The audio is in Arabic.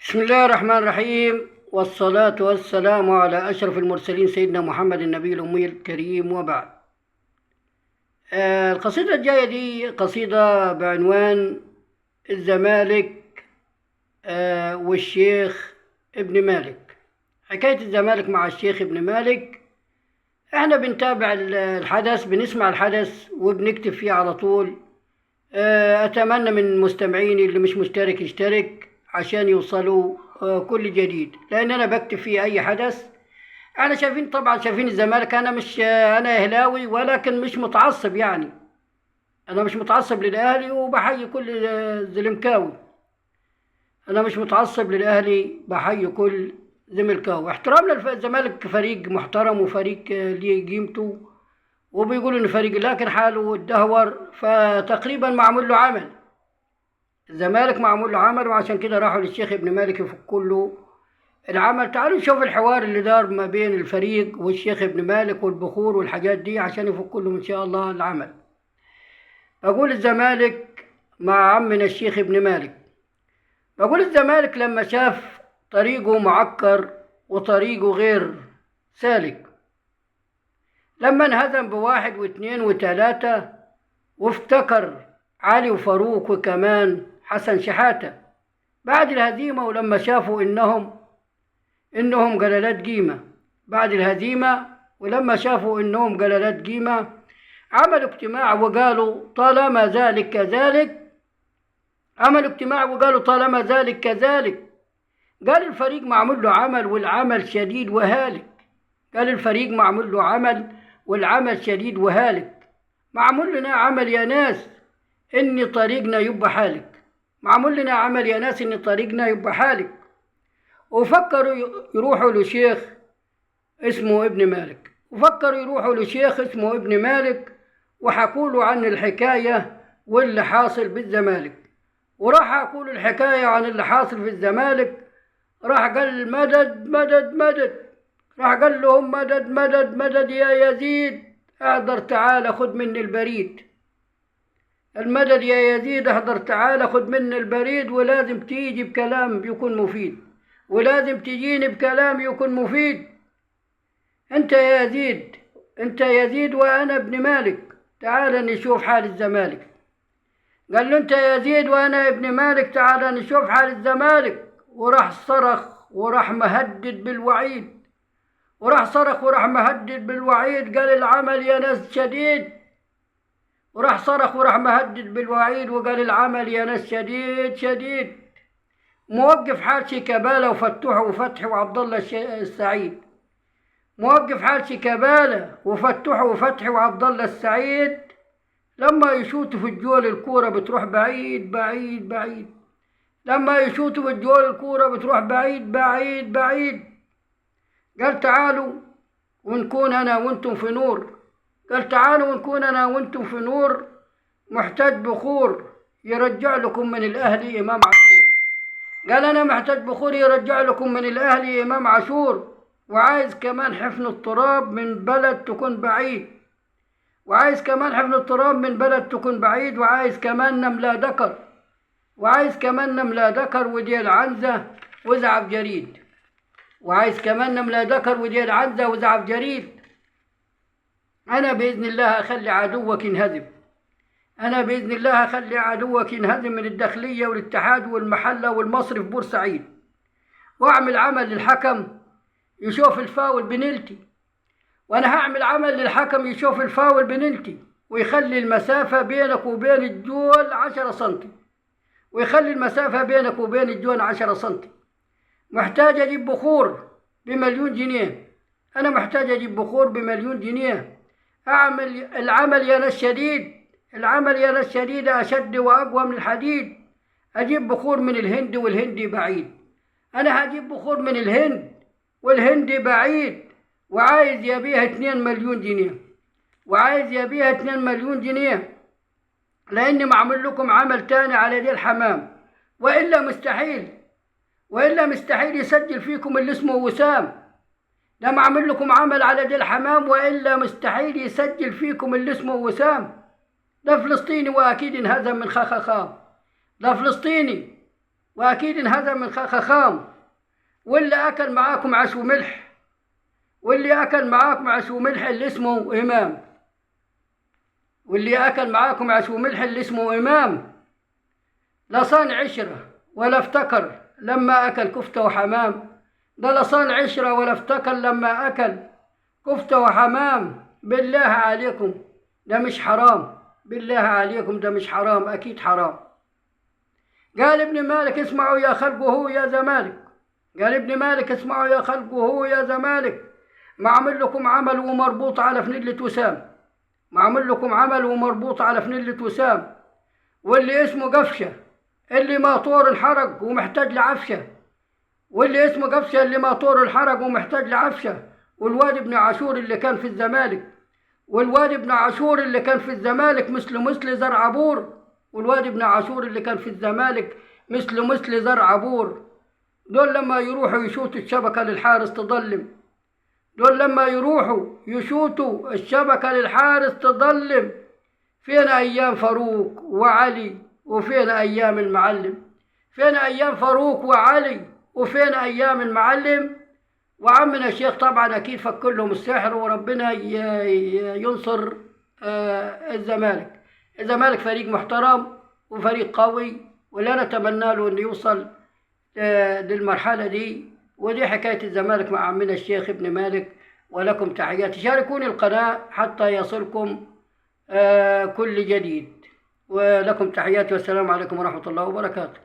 بسم الله الرحمن الرحيم، والصلاة والسلام على أشرف المرسلين سيدنا محمد النبي الأمي الكريم، وبعد. القصيدة الجاية دي قصيدة بعنوان الزمالك والشيخ ابن مالك. حكاية الزمالك مع الشيخ ابن مالك، احنا بنتابع الحدث، بنسمع الحدث وبنكتب فيه على طول. أتمنى من مستمعيني اللي مش مشترك يشترك عشان يوصلوا كل جديد، لأن أنا بكتب فيه أي حدث. أنا شايفين الزمالك، أنا مش أنا أهلاوي ولكن مش متعصب، يعني أنا مش متعصب للأهلي وبحيي كل زلمكاوي. أنا مش متعصب للأهلي، بحيي كل زملكاوي. احترامنا للزمالك، فريق محترم وفريق ليه قيمته، وبيقولوا إن فريق لكن حاله اتدهور، فتقريبا معمول له عمل. الزمالك معمول له عمل، وعشان كده راحوا للشيخ ابن مالك يفكوا له العمل. تعالوا نشوف الحوار اللي دار ما بين الفريق والشيخ ابن مالك والبخور والحاجات دي عشان يفكوا لهم ان شاء الله العمل. بقول الزمالك مع عمنا الشيخ ابن مالك. بقول الزمالك لما شاف طريقه معكر وطريقه غير سالك، لما انهزم بواحد واثنين وثلاثة، وافتكر علي وفاروق وكمان حسن شحاتة بعد الهزيمة، ولما شافوا إنهم جلالات قيمة بعد الهزيمة، ولما شافوا إنهم جلالات قيمة، عملوا اجتماع وقالوا طالما ذلك كذلك. عملوا اجتماع وقالوا طالما ذلك كذلك. قال الفريق معمول له عمل والعمل شديد وهالك. قال الفريق معمول له عمل والعمل شديد وهالك. معمول لنا عمل يا ناس إن طريقنا يبقى حالك. معمول لنا عمل يا ناس إن طريقنا يبقى حالك. وفكروا يروحوا لشيخ اسمه ابن مالك. وحكوا له عن الحكاية واللي حاصل بالزمالك. وراح حكوا له الحكاية عن اللي حاصل في الزمالك. راح قال مدد مدد مدد. راح قال لهم مدد مدد مدد يا يزيد، احضر تعال خد مني البريد. المدد يا يزيد، احضر تعال خد مني البريد، ولازم تيجي بكلام يكون مفيد، ولازم تجيني بكلام يكون مفيد. انت يا يزيد وانا ابن مالك، تعال نشوف حال الزمالك. قال له انت يا يزيد وانا ابن مالك، تعال نشوف حال الزمالك. وراح صرخ وراح مهدد بالوعيد. قال العمل يا ناس شديد. وراح صرخ وراح مهدد بالوعيد وقال العمل يا ناس شديد شديد. موقف حال شيكابالا وفتوح وفتحي وعبد الله السعيد. موقف حال شيكابالا وفتوح وفتحي وعبد الله السعيد. لما يشوتوا في الجول الكورة بتروح بعيد بعيد بعيد. بعيد بعيد. قال تعالوا ونكون أنا وانتم في نور. محتاج بخور يرجع لكم من الأهلي إمام عاشور. قال أنا محتاج بخور يرجع لكم من الأهلي إمام عاشور. وعايز كمان حفن التراب من بلد تكون بعيد. وعايز كمان نملة دكر وديل عنزة وزعف جريد. أنا بإذن الله أخلي عدوك ينهزم من الداخلية والاتحاد والمحلة والمصري في بورسعيد. وأعمل عمل للحكم يشوف الفاول بنلتي. ويخلي المسافة بينك وبين الجول 10 سنتي. محتاج أجيب بخور بمليون جنيه. أعمل العمل يا ناس شديد أشد وأقوى من الحديد. أجيب بخور من الهند والهندي بعيد. أنا هجيب بخور من الهند والهندي بعيد. وعايز يبيها 2 مليون جنيه. لأني معمل لكم عمل تاني على دي الحمام. وإلا مستحيل يسجل فيكم اللي اسمه وسام. ده معمل لكم عمل على دي الحمام، وإلا مستحيل يسجل فيكم اللي اسمه وسام. ده فلسطيني وأكيد انهزم من خاخ. ده فلسطيني وأكيد انهزم من خخام. واللي أكل معاكم عيش وملح، واللي أكل معاكم عيش وملح اللي اسمه إمام، واللي أكل معاكم عيش وملح اللي اسمه إمام لا صان عشرة ولا افتكر لما أكل كفتة وحمام. ده لا صان عشرة ولا افتكر لما أكل كفتة وحمام. بالله عليكم ده مش حرام؟ بالله عليكم ده مش حرام؟ أكيد حرام. قال ابن مالك اسمعوا يا خلق وهو يا زمالك، قال ابن مالك اسمعوا يا خلق وهو يا زمالك، معمل لكم عمل ومربوط على فنلة وسام، معمل لكم عمل ومربوط على فنلة وسام. واللي اسمه قفشة اللي ما طور انحرق ومحتاج لعفشة، واللي اسمه قفشة اللي ما طور انحرق ومحتاج لعفشة. والواد ابن عاشور اللي كان في الزمالك، والواد ابن عاشور اللي كان في الزمالك مثل زرع عبور، والواد ابن عاشور اللي كان في الزمالك مثل زرع عبور. دول لما يروحوا يشوتوا الشبكة للحارس تضلم، دول لما يروحوا يشوتوا الشبكة للحارس تضلم. فين أيام فاروق وعلي وفين أيام المعلم؟ فين أيام فاروق وعلي وفين أيام المعلم؟ وعمنا الشيخ طبعا أكيد فك لهم السحر، وربنا ينصر الزمالك. الزمالك فريق محترم وفريق قوي، ولا نتمنى له أن يوصل للمرحلة دي. ودي حكاية الزمالك مع عمنا الشيخ ابن مالك. ولكم تحياتي، شاركوني القناة حتى يصلكم كل جديد. ولكم تحياتي والسلام عليكم ورحمة الله وبركاته.